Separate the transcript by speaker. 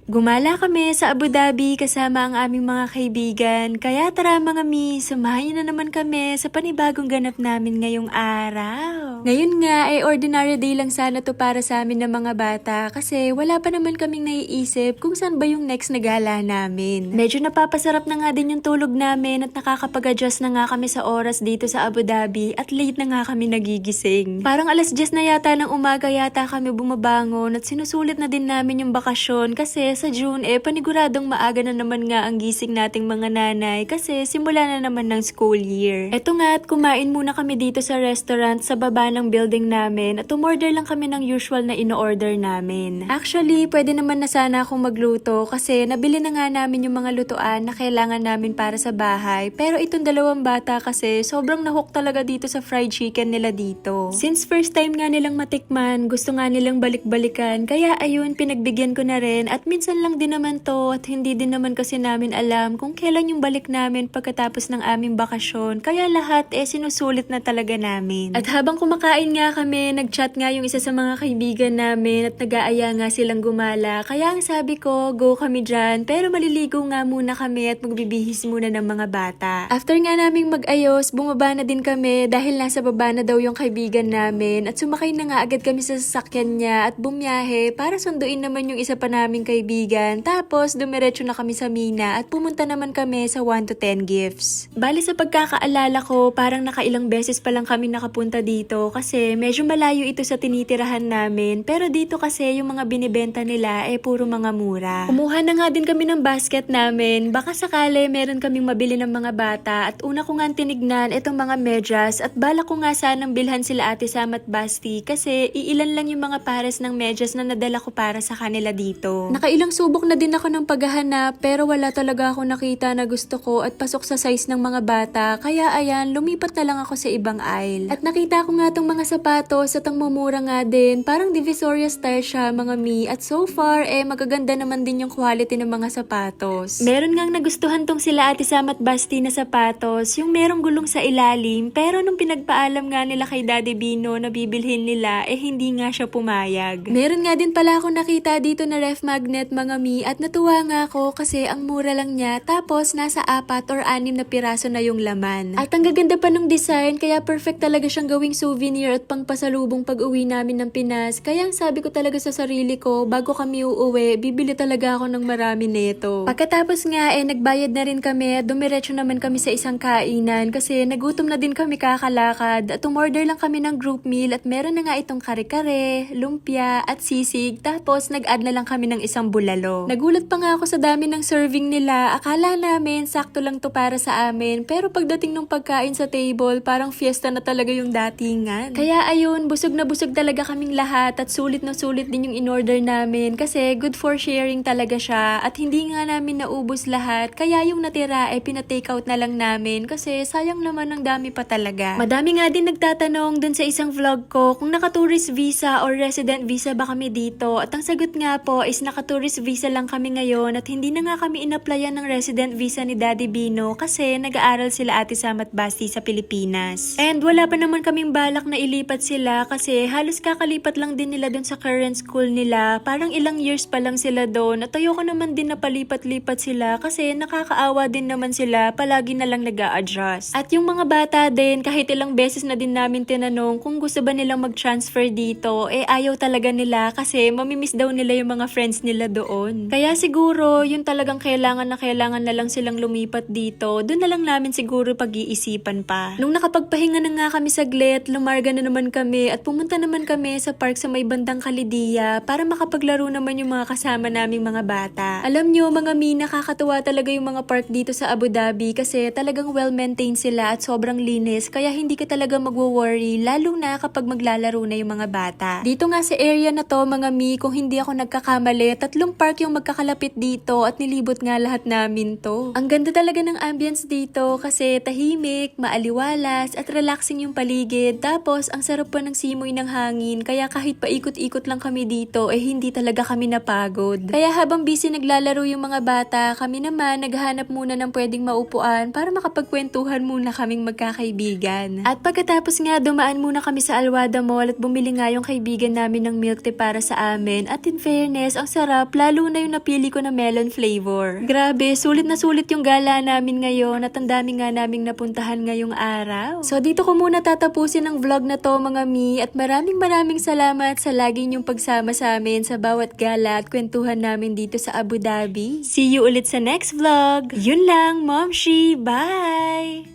Speaker 1: Gumala kami sa Abu Dhabi kasama ang aming mga kaibigan. Kaya tara mga mi, samahan niyo na naman kami sa panibagong ganap namin ngayong araw. Ngayon nga ay ordinary day lang sana to para sa amin ng mga bata kasi wala pa naman kaming naiisip kung saan ba yung next na gala namin. Medyo napapasarap na nga din yung tulog namin at nakakapag-adjust na nga kami sa oras dito sa Abu Dhabi at late na nga kami nagigising. Parang alas 10 na yata ng umaga yata kami bumabangon at sinusulit na din namin yung bakasyon kasi sa June paniguradong maaga na naman nga ang gising nating mga nanay kasi simula na naman ng school year. Eto nga at kumain muna kami dito sa restaurant sa baba ng building namin at umorder lang kami ng usual na ino-order namin. Actually, pwede naman na sana akong magluto kasi nabili na nga namin yung mga lutuan na kailangan namin para sa bahay pero itong dalawang bata kasi sobrang nahook talaga dito sa fried chicken nila dito. Since first time nga nilang matikman, gusto nga nilang balik-balikan kaya ayun, pinagbigyan ko na rin at minsan lang din naman to at hindi din naman kasi namin alam kung kailan yung balik namin pagkatapos ng aming bakasyon. Kaya lahat sinusulit na talaga namin. At habang kumakain nga kami, nagchat nga yung isa sa mga kaibigan namin at nag-aaya nga silang gumala. Kaya ang sabi ko, go kami dyan pero maliligo nga muna kami at magbibihis muna ng mga bata. After nga naming mag-ayos, bumaba na din kami dahil nasa baba na daw yung kaibigan namin at sumakay na nga agad kami sa sasakyan niya at bumiyahe para sunduin naman yung isa pa naming kaibigan. Tapos, dumiretso na kami sa Mina at pumunta naman kami sa 1 to 10 gifts. Bali sa pagkakaalala ko, parang nakailang beses pa lang kami nakapunta dito kasi medyo malayo ito sa tinitirahan namin. Pero dito kasi yung mga binibenta nila puro mga mura. Kumuha na nga din kami ng basket namin. Baka sakali meron kaming mabili ng mga bata at una ko nga tinignan itong mga medyas at bala ko nga sanang bilhan sila Ate Sam at Basti kasi iilan lang yung mga pares ng medyas na nadala ko para sa kanila dito. Nakailang subok na din ako ng paghahanap pero wala talaga ako nakita na gusto ko at pasok sa size ng mga bata kaya ayan, lumipat na lang ako sa ibang aisle. At nakita ko nga tong mga sapatos at ang mumura nga din, parang Divisoria style siya mga mi at so far magaganda naman din yung quality ng mga sapatos. Meron ngang nagustuhan tong sila Ate Sam at Basti na sapatos, yung merong gulong sa ilalim pero nung pinagpaalam nga nila kay Daddy Bino na bibilhin nila hindi nga siya pumayag. Meron nga din pala ako nakita dito na ref magnet mga mi at natuwa nga ako kasi ang mura lang niya tapos nasa 4 or 6 na piraso na yung laman. At ang gaganda pa ng design kaya perfect talaga siyang gawing souvenir at pangpasalubong pag uwi namin ng Pinas. Kaya ang sabi ko talaga sa sarili ko, bago kami uuwi, bibili talaga ako ng marami nito. Pagkatapos nga nagbayad na rin kami at dumiretso naman kami sa isang kainan kasi nagutom na din kami kakalakad at umorder lang kami ng group meal at meron na nga itong kare-kare, lumpia at sisig tapos nag-add na lang kami ng isang bulalo. Nagulat pa nga ako sa dami ng serving nila. Akala namin sakto lang to para sa amin pero pagdating ng pagkain sa table parang fiesta na talaga yung datingan. Kaya ayun, busog na busog talaga kaming lahat at sulit na sulit din yung in-order namin kasi good for sharing talaga siya at hindi nga namin naubos lahat kaya yung natira pina-take out na lang namin kasi sayang naman ang dami pa talaga. Madami nga din nagtatanong dun sa isang vlog ko kung naka-tourist visa or resident visa ba kami dito at ang sagot nga po is naka-tourist visa lang kami ngayon at hindi na nga kami in-applyan ng resident visa ni Daddy Bino kasi nag-aaral sila Ate Sam at Basti sa Pilipinas. And wala pa naman kaming balak na ilipat sila kasi halos kakalipat lang din nila dun sa current school nila. Parang ilang years pa lang sila doon at ayoko naman din na palipat-lipat sila kasi nakakaawa din naman sila, palagi na lang nag-a-adjust. At yung mga bata din, kahit ilang beses na din namin tinanong kung gusto ba nilang mag-transfer dito, ayaw talaga nila kasi mamimiss daw nila yung mga friends nila doon. Kaya siguro, yung talagang kailangan na lang silang lumipat dito, doon na lang namin siguro pag-iisipan pa. Nung nakapagpahinga na nga kami saglit, lumarga na naman kami at pumunta naman kami sa park sa may bandang Kalidiya para makapaglaro naman yung mga kasama naming mga bata. Alam nyo mga mi, nakakatuwa talaga yung mga park dito sa Abu Dhabi kasi talagang well-maintained sila at sobrang linis kaya hindi ka talaga magwo-worry lalo na kapag maglalaro na yung mga bata. Dito nga sa area na to mga mi, kung hindi ako nagkakamali, 3 park yung magkakalapit dito at nilibot nga lahat namin to. Ang ganda talaga ng ambience dito kasi tahimik, maaliwalas at relaxing yung paligid tapos ang sarap pa ng simoy ng hangin kaya kahit paikot-ikot lang kami dito hindi talaga kami napagod. Kaya habang busy naglalaro yung mga bata, kami naman naghahanap muna ng pwedeng maupuan para makapagkwentuhan muna kaming magkakaibigan. At pagkatapos nga dumaan muna kami sa Alwada Mall at bumili nga yung kaibigan namin ng milk tea para sa amin at in fairness ang sarap lalo na yung napili ko na melon flavor. Grabe, sulit na sulit yung gala namin ngayon at ang dami nga naming napuntahan ngayong araw. So dito ko muna tatapusin ang vlog na to mga mi at maraming salamat sa lagi niyong pagsama sa amin sa bawat gala at kwentuhan namin dito sa Abu Dhabi. See you ulit sa next vlog. Yun lang, Momshi. Bye!